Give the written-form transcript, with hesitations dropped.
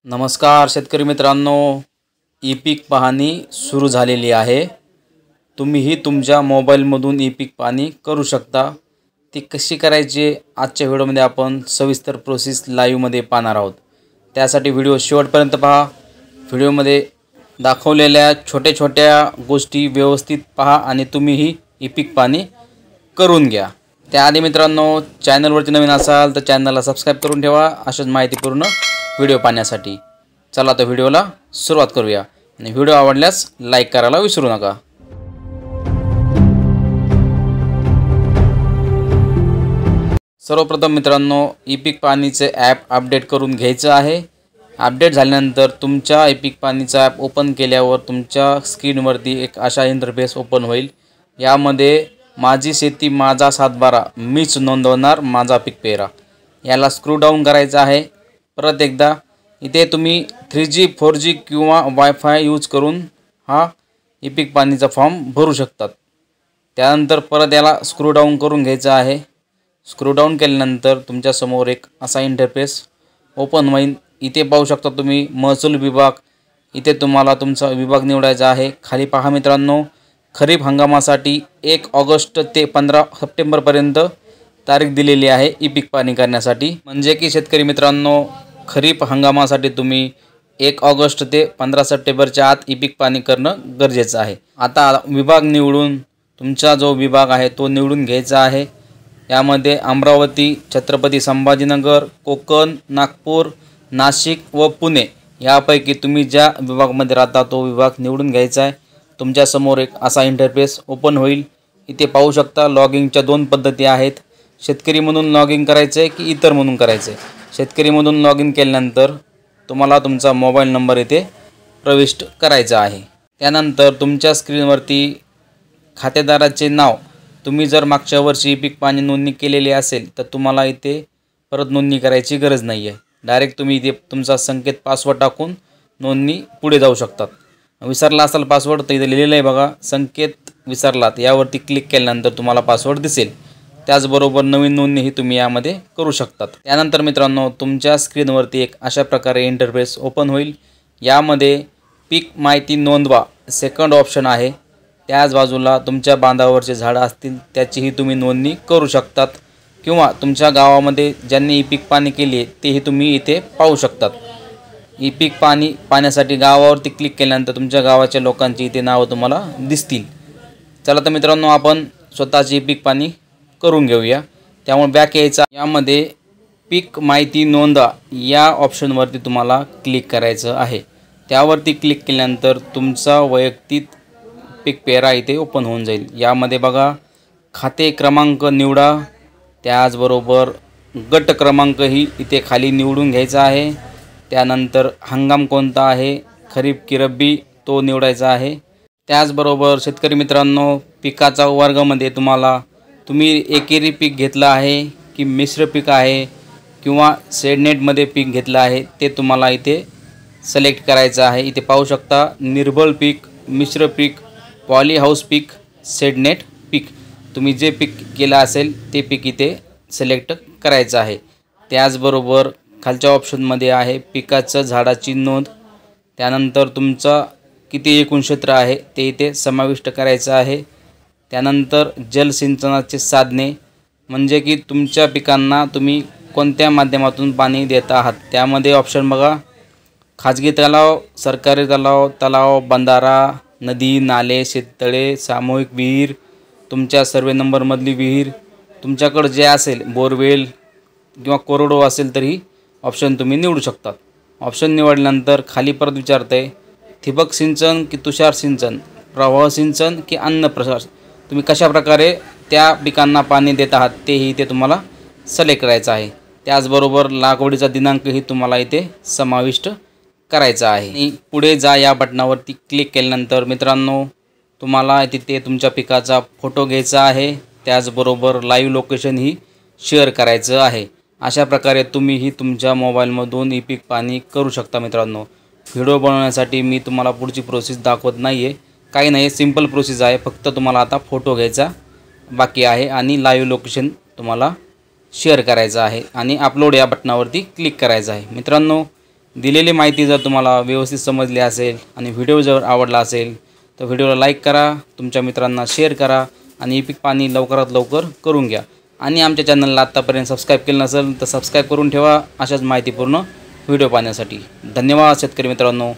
नमस्कार शेतकरी मित्रांनो, ई पीक पाहणी सुरू झालेली आहे। तुम्हीही तुमच्या मोबाईलमधून ई पीक पाहणी करू शकता। ती कशी करायची आजच्या व्हिडिओमध्ये आपण सविस्तर प्रोसेस लाईव्हमध्ये पाहणार आहोत। त्यासाठी व्हिडिओ शेवटपर्यंत पहा। व्हिडिओमध्ये दाखवलेल्या छोट्या छोट्या गोष्टी व्यवस्थित पहा आणि तुम्हीही ई पीक पाहणी करून घ्या। त्याआधी मित्रांनो, चॅनलवरती नवीन असाल तर चॅनलला सबस्क्राइब करून ठेवा अशाच माहितीपूर्ण व्हिडिओ पाहण्यासाठी। चला तर व्हिडिओला सुरुवात करूया आणि व्हिडिओ आवडल्यास लाईक करायला विसरू नका। सर्वप्रथम मित्रांनो, ई पीक पाहणीचे ॲप अपडेट करून घ्यायचं आहे। अपडेट झाल्यानंतर तुमच्या ई पीक पाहणीचा ॲप ओपन केल्यावर तुमच्या स्क्रीनवरती एक अशा इंटरफेस ओपन होईल। यामध्ये माझी शेती माझा सातबारा, मीच नोंदवणार माझा पीक पेरा, याला स्क्रू डाऊन करायचं आहे। परत एकदा इथे तुम्ही 3G 4G किंवा वायफाय यूज करून हा ई पीक पाहणीचा फॉर्म भरू शकतात। त्यानंतर परत याला स्क्रू डाऊन करून घ्यायचं आहे। स्क्रू डाऊन केल्यानंतर तुमच्या समोर एक असा इंटरफेस ओपन होईल। इथे पाहू शकता तुम्ही महसूल विभाग, इथे तुम्हाला तुमचा विभाग निवडायचा आहे। खाली पहा मित्रांनो, खरीप हंगामासाठी 1 ऑगस्ट ते 15 सप्टेंबरपर्यंत तारीख दिलेली आहे ई पीक पाहणी करण्यासाठी। म्हणजे की शेतकरी मित्रांनो, खरीप हंगामासाठी तुम्ही 1 ऑगस्ट ते 15 सप्टेंबरच्या आत ई पीक पाहणी करणं गरजेचं आहे। आता विभाग निवडून तुमचा जो विभाग आहे तो निवडून घ्यायचा आहे। यामध्ये अमरावती, छत्रपती संभाजीनगर, कोकण, नागपूर, नाशिक व पुणे यापैकी तुम्ही ज्या विभागामध्ये राहता तो विभाग निवडून घ्यायचा आहे। तुमच्यासमोर एक असा इंटरफेस ओपन होईल। इथे पाहू शकता लॉगिंगच्या 2 पद्धती आहेत। शेतकरी म्हणून लॉगिन करायचं आहे की इतर म्हणून करायचं आहे। शेतकरी म्हणून लॉगिन केल्यानंतर तुम्हाला तुमचा मोबाईल नंबर इथे प्रविष्ट करायचा आहे। त्यानंतर तुमच्या स्क्रीनवरती खातेदाराचे नाव, तुम्ही जर मागच्या वर्षी ई पीक पाहणी नोंदणी केलेली असेल तर तुम्हाला इथे परत नोंदणी करायची गरज नाही आहे। डायरेक्ट तुम्ही इथे तुमचा संकेत पासवर्ड टाकून नोंदणी पुढे जाऊ शकतात। विसरला असाल पासवर्ड तर इथे लिहिलेलं आहे बघा, संकेत विसरलात यावरती क्लिक केल्यानंतर तुम्हाला पासवर्ड दिसेल। त्याचबरोबर नवीन नोंदणी ही तुम्ही यामध्ये करू शकतात। त्यानंतर मित्रांनो, तुमच्या स्क्रीनवरती एक अशा प्रकारे इंटरफेस ओपन होईल। यामध्ये पीक माहिती नोंदवा सेकंड ऑप्शन आहे। त्याच बाजूला तुमच्या बांधावरचे झाडं असतील त्याचीही तुम्ही नोंदणी करू शकतात किंवा तुमच्या गावामध्ये ज्यांनी ई पीक पाहणी केली आहे तेही तुम्ही इथे पाहू शकतात। ई पीक पाहणी पाहण्यासाठी गावावरती क्लिक केल्यानंतर तुमच्या गावाच्या लोकांची इथे नावं तुम्हाला दिसतील। चला तर मित्रांनो, आपण स्वतःची ई पीक पाहणी करून घेऊया। त्यामुळे बॅक यायचा, यामध्ये पीक माहिती नोंदवा या ऑप्शनवरती तुम्हाला क्लिक करायचं आहे। त्यावरती क्लिक केल्यानंतर तुमचा वैयक्तिक पीक पेरा इथे ओपन होऊन जाईल। यामध्ये बघा खाते क्रमांक निवडा, त्याचबरोबर गट क्रमांकही इथे खाली निवडून घ्यायचा आहे। त्यानंतर हंगाम कोणता आहे, खरीप की रब्बी तो निवडायचा आहे। त्याचबरोबर शेतकरी मित्रांनो, पिकाचा वर्गामध्ये तुम्ही एकेरी पीक घेतलं आहे की मिश्र पीक आहे किंवा शेडनेटमध्ये पीक घेतलं आहे ते तुम्हाला इथे सिलेक्ट करायचं आहे। इथे पाहू शकता निर्बळ पीक, मिश्र पीक, पॉली हाऊस पीक, शेडनेट पीक, तुम्ही जे पीक केलं असेल ते पीक इथे सिलेक्ट करायचं आहे। त्याचबरोबर खालच्या ऑप्शनमध्ये आहे पिकाचं झाडाची नोंद, त्यानंतर तुमचा किती एकूण क्षेत्र आहे ते इथे समाविष्ट करायचं आहे। त्यानंतर जलसिंचनाचे साधने, म्हणजे की तुमच्या पिकांना तुम्ही कोणत्या माध्यमातून पाणी देत आहात। त्यामध्ये ऑप्शन बघा, खाजगी तलाव, सरकारी तलाव, बंधारा, नदी, नाले, शेततळे, सामूहिक विहीर, तुमच्या सर्वे नंबरमधली विहीर, तुमच्याकडे जे असेल बोरवेल किंवा कोरडो असेल तरी ऑप्शन तुम्ही निवडू शकतात। ऑप्शन निवडल्यानंतर खाली परत विचारते ठिबक सिंचन की तुषार सिंचन, प्रवाह सिंचन की अन्न प्रसार, तुम्ही कशा प्रकारे त्या पिकांना पाणी देत आहात तेही इथे तुम्हाला सिलेक्ट करायचं आहे। त्याचबरोबर लागवडीचा दिनांकही तुम्हाला इथे समाविष्ट करायचा आहे। आणि पुढे जा या बटनावरती क्लिक केल्यानंतर मित्रांनो, तुम्हाला तिथे तुमच्या पिकाचा फोटो घ्यायचा आहे। त्याचबरोबर लाईव्ह लोकेशनही शेअर करायचं आहे। अशा प्रकारे तुम्हीही तुमच्या मोबाईलमधून ई पीक पाहणी करू शकता। मित्रांनो, व्हिडिओ बनवण्यासाठी मी तुम्हाला पुढची प्रोसेस दाखवत नाही आहे, काही नाही, सिंपल प्रोसेस आहे। फक्त तुम्हाला आता फोटो घ्यायचा बाकी आहे आणि लाईव्ह लोकेशन तुम्हाला शेअर करायचं आहे आणि अपलोड या बटनावरती क्लिक करायचं आहे। मित्रांनो, दिलेली माहिती जर तुम्हाला व्यवस्थित समजली असेल आणि व्हिडिओ जर आवडला असेल तर व्हिडिओला लाईक करा, तुमच्या मित्रांना शेअर करा आणि ई-पीक पाहणी लवकरात लवकर करून घ्या। आणि आमच्या चॅनलला आत्तापर्यंत सबस्क्राईब केलं नसेल तर सबस्क्राईब करून ठेवा अशाच माहितीपूर्ण व्हिडिओ पाहण्यासाठी। धन्यवाद शेतकरी मित्रांनो।